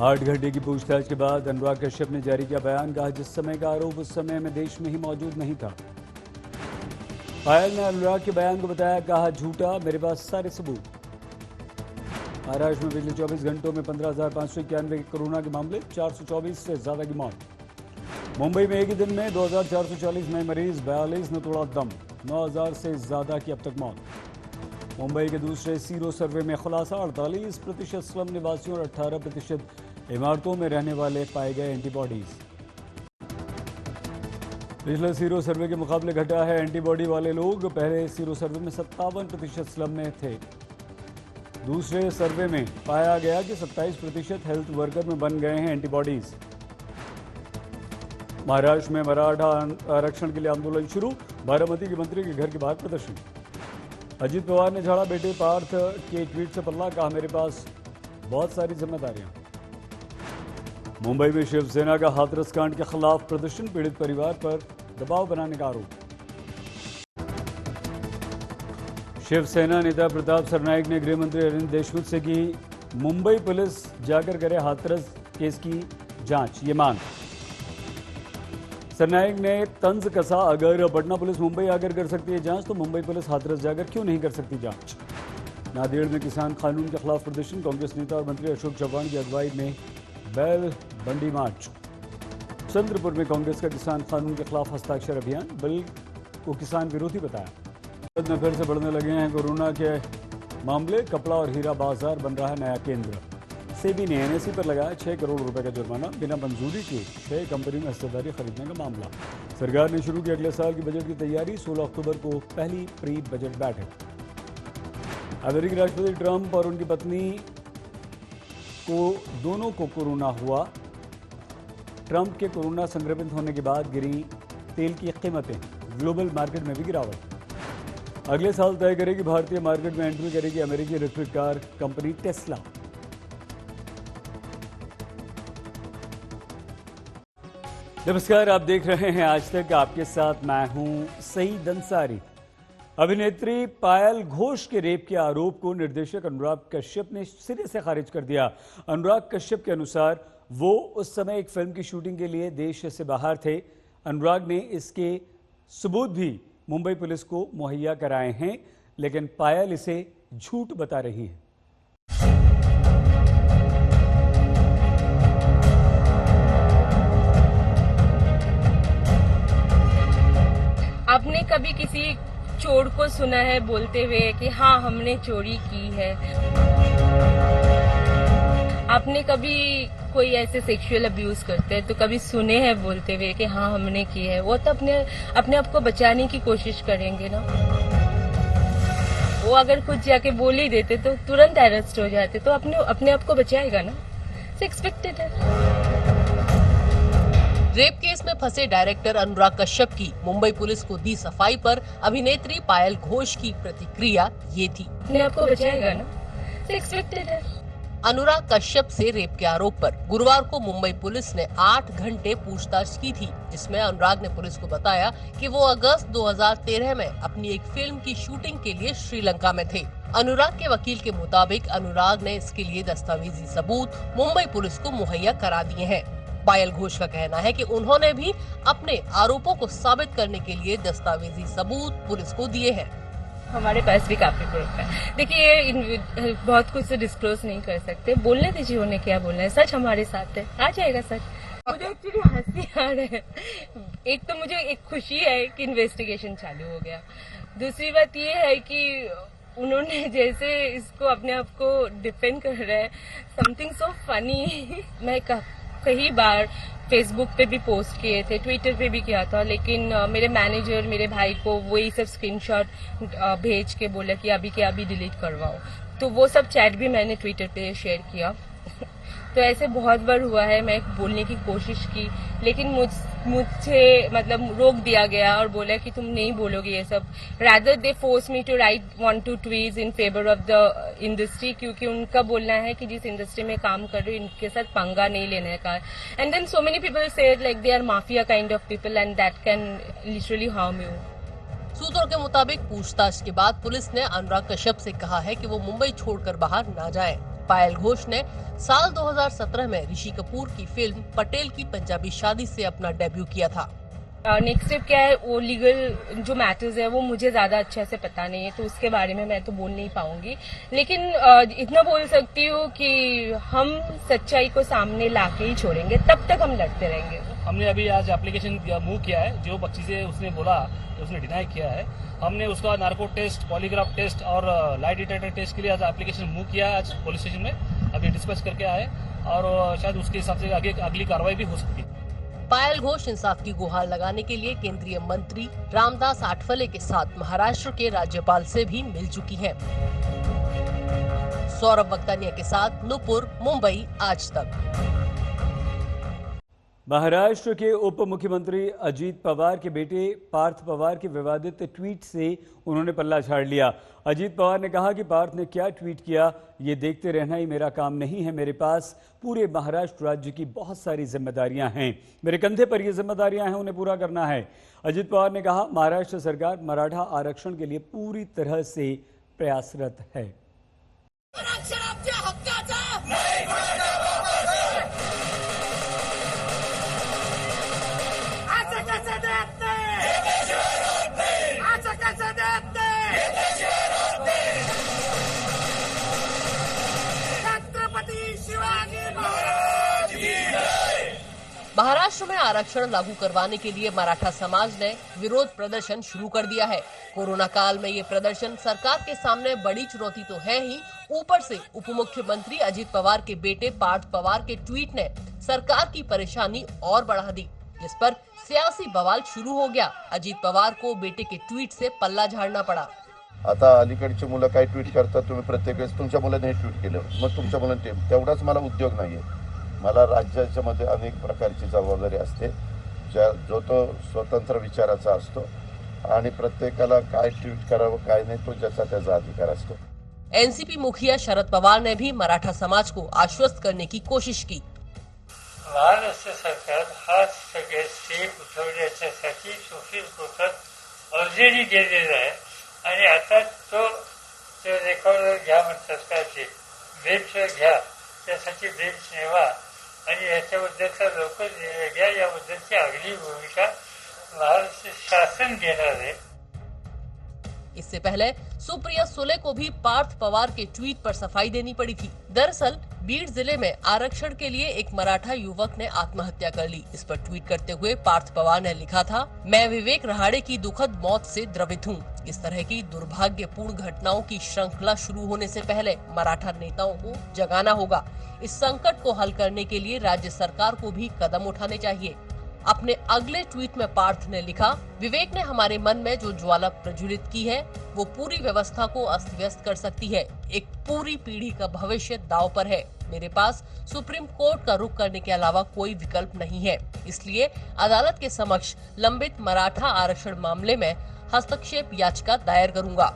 8 घंटे की पूछताछ के बाद अनुराग कश्यप ने जारी किया बयान। कहा, जिस समय का आरोप उस समय में देश में ही मौजूद नहीं था। पायल ने अनुराग के बयान को बताया, कहा झूठा, मेरे पास सारे सबूत। महाराष्ट्र में पिछले 24 घंटों में 15,591 कोरोना के मामले, 424 से ज्यादा की मौत। मुंबई में एक ही दिन में 2,440 नए मरीज, 42 ने तोड़ा दम, 9,000 से ज्यादा की अब तक मौत। मुंबई के दूसरे सीरो सर्वे में खुलासा, 48% स्लम निवासियों और 18% इमारतों में रहने वाले पाए गए एंटीबॉडीज। पिछले सीरो सर्वे के मुकाबले घटा है एंटीबॉडी वाले लोग। पहले सीरो सर्वे में 57% स्लम में थे। दूसरे सर्वे में पाया गया कि 27% हेल्थ वर्कर में बन गए हैं एंटीबॉडीज। महाराष्ट्र में मराठा आरक्षण के लिए आंदोलन शुरू, बारामती के मंत्री के घर के बाहर प्रदर्शन। अजित पवार ने झाड़ा बेटे पार्थ के ट्वीट से पल्ला, कहा मेरे पास बहुत सारी जिम्मेदारियां। मुंबई में शिवसेना का हाथरस कांड के खिलाफ प्रदर्शन, पीड़ित परिवार पर दबाव बनाने का आरोप। शिवसेना नेता प्रताप सरनाईक ने गृह मंत्री अरविंद देशमुख से की मुंबई पुलिस जाकर करे हाथरस केस की जांच, ये मांग। सरनाईक ने तंज कसा, अगर पटना पुलिस मुंबई आकर कर सकती है जांच तो मुंबई पुलिस हाथरस जाकर क्यों नहीं कर सकती जांच। नांदेड़ में किसान कानून के खिलाफ प्रदर्शन, कांग्रेस नेता और मंत्री अशोक चौहान की अगुवाई में बैल बंडी मार्च। चंद्रपुर में कांग्रेस का किसान कानून के खिलाफ हस्ताक्षर अभियान, बिल को किसान विरोधी बताया। भारत में फिर से बढ़ने लगे हैं कोरोना के मामले, कपड़ा और हीरा बाजार बन रहा है नया केंद्र। सेबी ने एनएसई पर लगाया 6 करोड़ रुपए का जुर्माना, बिना मंजूरी के 6 कंपनी में हिस्सेदारी खरीदने का मामला। सरकार ने शुरू की अगले साल की बजट की तैयारी, 16 अक्टूबर को पहली प्री बजट बैठक। अमेरिकी राष्ट्रपति ट्रंप और उनकी पत्नी दोनों को कोरोना हुआ। ट्रंप के कोरोना संक्रमित होने के बाद गिरी तेल की कीमतें, ग्लोबल मार्केट में भी गिरावट। अगले साल तय करेगी भारतीय मार्केट में एंट्री करेगी अमेरिकी इलेक्ट्रिक कार कंपनी टेस्ला। नमस्कार, आप देख रहे हैं आज तक, आपके साथ मैं हूं सईद अंसारी। अभिनेत्री पायल घोष के रेप के आरोप को निर्देशक अनुराग कश्यप ने सिरे से खारिज कर दिया। अनुराग कश्यप के अनुसार वो उस समय एक फिल्म की शूटिंग के लिए देश से बाहर थे। अनुराग ने इसके सबूत भी मुंबई पुलिस को मुहैया कराए हैं, लेकिन पायल इसे झूठ बता रही है। आपने कभी किसी चोर को सुना है बोलते हुए कि हाँ हमने चोरी की है? आपने कभी कोई ऐसे सेक्सुअल अब्यूज करते हैं तो कभी सुने हैं बोलते हुए कि हाँ हमने की है? वो तो अपने आप को बचाने की कोशिश करेंगे ना। वो अगर कुछ जाके बोल ही देते तो तुरंत अरेस्ट हो जाते, तो अपने आप को बचाएगा ना। एक्सपेक्टेड है। रेप केस में फंसे डायरेक्टर अनुराग कश्यप की मुंबई पुलिस को दी सफाई पर अभिनेत्री पायल घोष की प्रतिक्रिया ये थी। अपने आप को बचाएगा ना, एक्सपेक्टेड है। अनुराग कश्यप से रेप के आरोप पर गुरुवार को मुंबई पुलिस ने 8 घंटे पूछताछ की थी, जिसमें अनुराग ने पुलिस को बताया कि वो अगस्त 2013 में अपनी एक फिल्म की शूटिंग के लिए श्रीलंका में थे। अनुराग के वकील के मुताबिक अनुराग ने इसके लिए दस्तावेजी सबूत मुंबई पुलिस को मुहैया करा दिए हैं। पायल घोष का कहना है कि उन्होंने भी अपने आरोपों को साबित करने के लिए दस्तावेजी सबूत पुलिस को दिए हैं। हमारे पास भी काफी प्रूफ है। देखिए, बहुत कुछ से डिस्क्लोज नहीं कर सकते, बोलने दीजिए उन्हें क्या बोलना है। सच हमारे साथ है, आ जाएगा सच। मुझे एक्चुअली हंसी आ रहा है। एक तो मुझे एक खुशी है कि इन्वेस्टिगेशन चालू हो गया। दूसरी बात ये है कि उन्होंने जैसे इसको अपने आप को डिफेंड कर रहा है, समथिंग सो फनी। मैं कई बार फेसबुक पे भी पोस्ट किए थे, ट्विटर पे भी किया था, लेकिन मेरे मैनेजर मेरे भाई को वही सब स्क्रीनशॉट भेज के बोला कि अभी के अभी डिलीट करवाओ। तो वो सब चैट भी मैंने ट्विटर पे शेयर किया। तो ऐसे बहुत बार हुआ है, मैं बोलने की कोशिश की, लेकिन मुझे मतलब रोक दिया गया और बोला कि तुम नहीं बोलोगे ये सब। Rather they force me to write 1-2 tweets in favour of the industry, क्योंकि उनका बोलना है कि जिस इंडस्ट्री में काम कर रहे हो इनके साथ पंगा नहीं लेने का। And then so many people से like they are mafia kind of people and that can literally harm you. सूत्रों के मुताबिक पूछताछ के बाद पुलिस ने अनुराग कश्यप से कहा है कि वो मुंबई छोड़कर बाहर न जाएं। पायल घोष ने साल 2017 में ऋषि कपूर की फिल्म पटेल की पंजाबी शादी से अपना डेब्यू किया था। नेक्स्ट स्टेप क्या है, वो लीगल जो मैटर्स है वो मुझे ज्यादा अच्छे से पता नहीं है, तो उसके बारे में मैं तो बोल नहीं पाऊंगी। लेकिन इतना बोल सकती हूँ कि हम सच्चाई को सामने लाके ही छोड़ेंगे, तब तक हम लड़ते रहेंगे। हमने अभी आज एप्लीकेशन मूव किया है, जो चीजें उसने बोला तो उसने डिनाई किया है। हमने उसका नार्को टेस्ट, पॉलीग्राफ टेस्ट और लाई डिटेक्टर टेस्ट के लिए आज एप्लीकेशन मूव किया है, आज पुलिस स्टेशन में अभी डिस्पैच करके आए और शायद उसके हिसाब से आगे अगली कार्रवाई भी हो सकती है। पायल घोष इंसाफ की गुहार लगाने के लिए केंद्रीय मंत्री रामदास आठवले के साथ महाराष्ट्र के राज्यपाल से भी मिल चुकी हैं। सौरभ वक्तानिया के साथ नुपुर, मुंबई आज तक। महाराष्ट्र के उप मुख्यमंत्री अजीत पवार के बेटे पार्थ पवार के विवादित ट्वीट से उन्होंने पल्ला झाड़ लिया। अजीत पवार ने कहा कि पार्थ ने क्या ट्वीट किया ये देखते रहना ही मेरा काम नहीं है, मेरे पास पूरे महाराष्ट्र राज्य की बहुत सारी जिम्मेदारियां हैं, मेरे कंधे पर ये जिम्मेदारियां हैं, उन्हें पूरा करना है। अजीत पवार ने कहा महाराष्ट्र सरकार मराठा आरक्षण के लिए पूरी तरह से प्रयासरत है। महाराष्ट्र में आरक्षण लागू करवाने के लिए मराठा समाज ने विरोध प्रदर्शन शुरू कर दिया है। कोरोना काल में ये प्रदर्शन सरकार के सामने बड़ी चुनौती तो है ही, ऊपर से उप मुख्यमंत्री अजीत पवार के बेटे पार्थ पवार के ट्वीट ने सरकार की परेशानी और बढ़ा दी, जिस पर सियासी बवाल शुरू हो गया। अजीत पवार को बेटे के ट्वीट से पल्ला झाड़ना पड़ा। आता अलीकडची मुलं काय ट्वीट करतात, तुम्ही प्रत्येक वेळेस तुमच्या मुलाने हे ट्वीट केलं, मग तुमच्या मुलाने तेवढाच मला उद्योग नाहीये। मला राज्याच्या मध्ये अनेक प्रकारची जबाबदारी असते, जो तो स्वतंत्र विचाराचा असतो आणि प्रत्येकाला काय ट्वीट करावं काय नाही तो ज्याचा त्याचा अधिकार असतो। एनसीपी मुखिया शरद पवार ने भी मराठा समाज को आश्वस्त करने की कोशिश की। महाराष्ट्र सरकार हा सगळे स्टेप उठवण्यासाठी सुप्रीम कोर्टात ऑलरेडी गेलेला आहे आणि आता तो रेकॉर्ड घ्या म्हणतात का ते बेंच घ्या, त्यासाठी बेंच नेवा आणि याच्याबद्दलचा लवकर निर्णय घ्या, याबद्दलची आगली भूमिका महाराष्ट्र शासन घेणार है। इससे पहले सुप्रिया सुले को भी पार्थ पवार के ट्वीट पर सफाई देनी पड़ी थी। दरअसल बीड जिले में आरक्षण के लिए एक मराठा युवक ने आत्महत्या कर ली। इस पर ट्वीट करते हुए पार्थ पवार ने लिखा था, मैं विवेक रहाड़े की दुखद मौत से द्रवित हूँ। इस तरह की दुर्भाग्यपूर्ण घटनाओं की श्रृंखला शुरू होने से पहले मराठा नेताओं को जगाना होगा। इस संकट को हल करने के लिए राज्य सरकार को भी कदम उठाने चाहिए। अपने अगले ट्वीट में पार्थ ने लिखा, विवेक ने हमारे मन में जो ज्वाला प्रज्वलित की है वो पूरी व्यवस्था को अस्त व्यस्त कर सकती है। एक पूरी पीढ़ी का भविष्य दांव पर है। मेरे पास सुप्रीम कोर्ट का रुख करने के अलावा कोई विकल्प नहीं है, इसलिए अदालत के समक्ष लंबित मराठा आरक्षण मामले में हस्तक्षेप याचिका दायर करूंगा।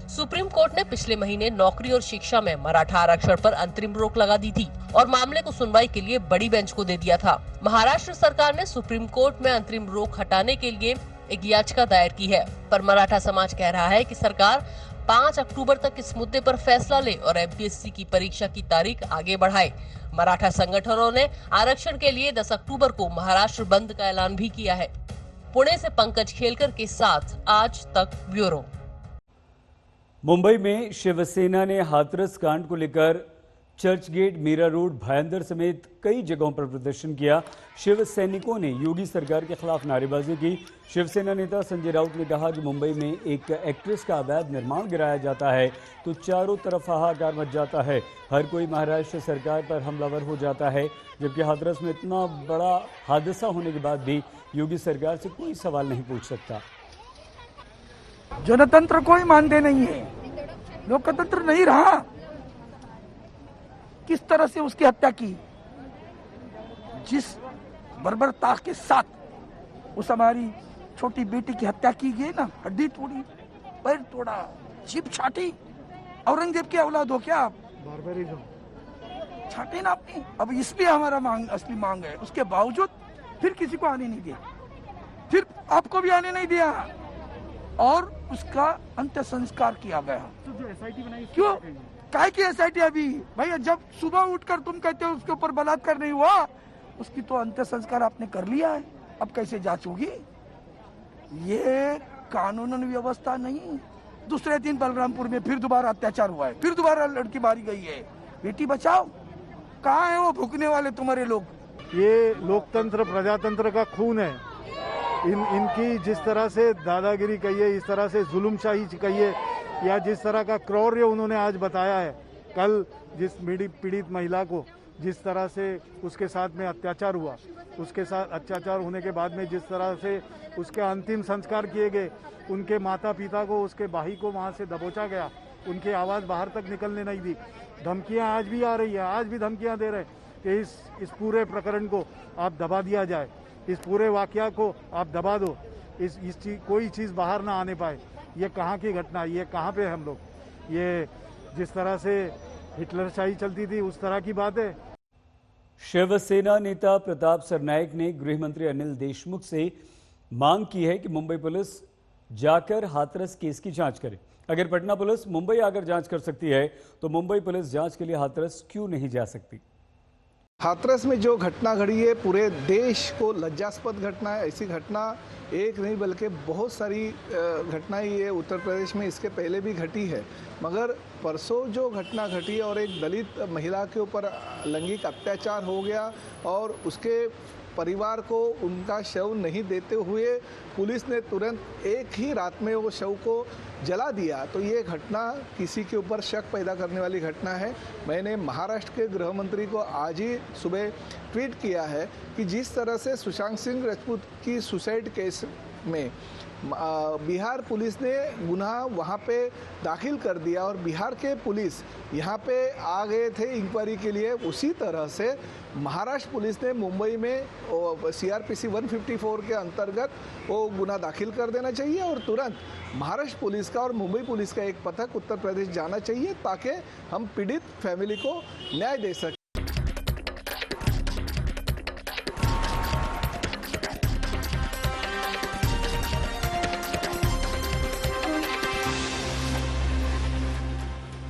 सुप्रीम कोर्ट ने पिछले महीने नौकरी और शिक्षा में मराठा आरक्षण पर अंतरिम रोक लगा दी थी और मामले को सुनवाई के लिए बड़ी बेंच को दे दिया था। महाराष्ट्र सरकार ने सुप्रीम कोर्ट में अंतरिम रोक हटाने के लिए एक याचिका दायर की है, पर मराठा समाज कह रहा है कि सरकार 5 अक्टूबर तक इस मुद्दे पर फैसला ले और एमपीएससी की परीक्षा की तारीख आगे बढ़ाए। मराठा संगठनों ने आरक्षण के लिए 10 अक्टूबर को महाराष्ट्र बंद का ऐलान भी किया है। पुणे से पंकज खेलकर के साथ आज तक ब्यूरो। मुंबई में शिवसेना ने हाथरस कांड को लेकर चर्चगेट, मीरा रोड, भायंदर समेत कई जगहों पर प्रदर्शन किया। शिव सैनिकों ने योगी सरकार के खिलाफ नारेबाजी की। शिवसेना नेता संजय राउत ने कहा कि मुंबई में एक एक्ट्रेस का अवैध निर्माण गिराया जाता है तो चारों तरफ हाहाकार मच जाता है, हर कोई महाराष्ट्र सरकार पर हमलावर हो जाता है, जबकि हाथरस में इतना बड़ा हादसा होने के बाद भी योगी सरकार से कोई सवाल नहीं पूछ सकता। जनतंत्र कोई मानते नहीं है, लोकतंत्र नहीं रहा। किस तरह से उसकी हत्या की, जिस बर्बरता के साथ उस हमारी छोटी बेटी की हत्या की गई ना, हड्डी तोड़ी, पैर तोड़ा, जीभ छाटी। औरंगजेब की औलाद हो क्या आप? बार्बरिज्म छाटे ना आपने। अब इसलिए हमारा असली मांग है, उसके बावजूद फिर किसी को आने नहीं दिया, फिर आपको भी आने नहीं दिया और उसका अंत्य संस्कार किया गया। तो जो एसआईटी बनाई क्यों? काय की एसआईटी अभी? भैया जब सुबह उठकर तुम कहते हो उसके ऊपर बलात्कार नहीं हुआ, उसकी तो अंत्य संस्कार आपने कर लिया है, अब कैसे जांच होगी? ये कानून व्यवस्था नहीं। दूसरे दिन बलरामपुर में फिर दोबारा अत्याचार हुआ है, फिर दोबारा लड़की मारी गई है। बेटी बचाओ, कहाँ है वो भूखने वाले तुम्हारे लोग? ये लोकतंत्र प्रजातंत्र का खून है। इनकी जिस तरह से दादागिरी कहिए, इस तरह से जुल्मशाही कहिए, या जिस तरह का क्रौर्य उन्होंने आज बताया है, कल जिस पीड़ित महिला को जिस तरह से उसके साथ में अत्याचार हुआ, उसके साथ अत्याचार होने के बाद में जिस तरह से उसके अंतिम संस्कार किए गए, उनके माता पिता को, उसके भाई को वहाँ से दबोचा गया, उनकी आवाज़ बाहर तक निकलने नहीं दी। धमकियाँ आज भी आ रही है, आज भी धमकियाँ दे रहे हैं कि इस पूरे प्रकरण को आप दबा दिया जाए, इस पूरे वाकया को आप दबा दो, कोई चीज़ बाहर ना आने पाए। ये कहाँ की घटना है? ये कहाँ पे हम लोग? ये जिस तरह से हिटलरशाही चलती थी उस तरह की बात है। शिवसेना नेता प्रताप सरनाईक ने गृह मंत्री अनिल देशमुख से मांग की है कि मुंबई पुलिस जाकर हाथरस केस की जांच करे। अगर पटना पुलिस मुंबई आकर जांच कर सकती है तो मुंबई पुलिस जांच के लिए हाथरस क्यों नहीं जा सकती? हाथरस में जो घटना घड़ी है पूरे देश को लज्जास्पद घटना है। ऐसी घटना एक नहीं बल्कि बहुत सारी घटनाएं ये उत्तर प्रदेश में इसके पहले भी घटी है, मगर परसों जो घटना घटी और एक दलित महिला के ऊपर लैंगिक अत्याचार हो गया और उसके परिवार को उनका शव नहीं देते हुए पुलिस ने तुरंत एक ही रात में वो शव को जला दिया, तो ये घटना किसी के ऊपर शक पैदा करने वाली घटना है। मैंने महाराष्ट्र के गृह मंत्री को आज ही सुबह ट्वीट किया है कि जिस तरह से सुशांत सिंह राजपूत की सुसाइड केस में बिहार पुलिस ने गुनाह वहाँ पे दाखिल कर दिया और बिहार के पुलिस यहाँ पे आ गए थे इंक्वायरी के लिए, उसी तरह से महाराष्ट्र पुलिस ने मुंबई में CRPC 154 के अंतर्गत वो गुनाह दाखिल कर देना चाहिए और तुरंत महाराष्ट्र पुलिस का और मुंबई पुलिस का एक पथक उत्तर प्रदेश जाना चाहिए ताकि हम पीड़ित फैमिली को न्याय दे सकें।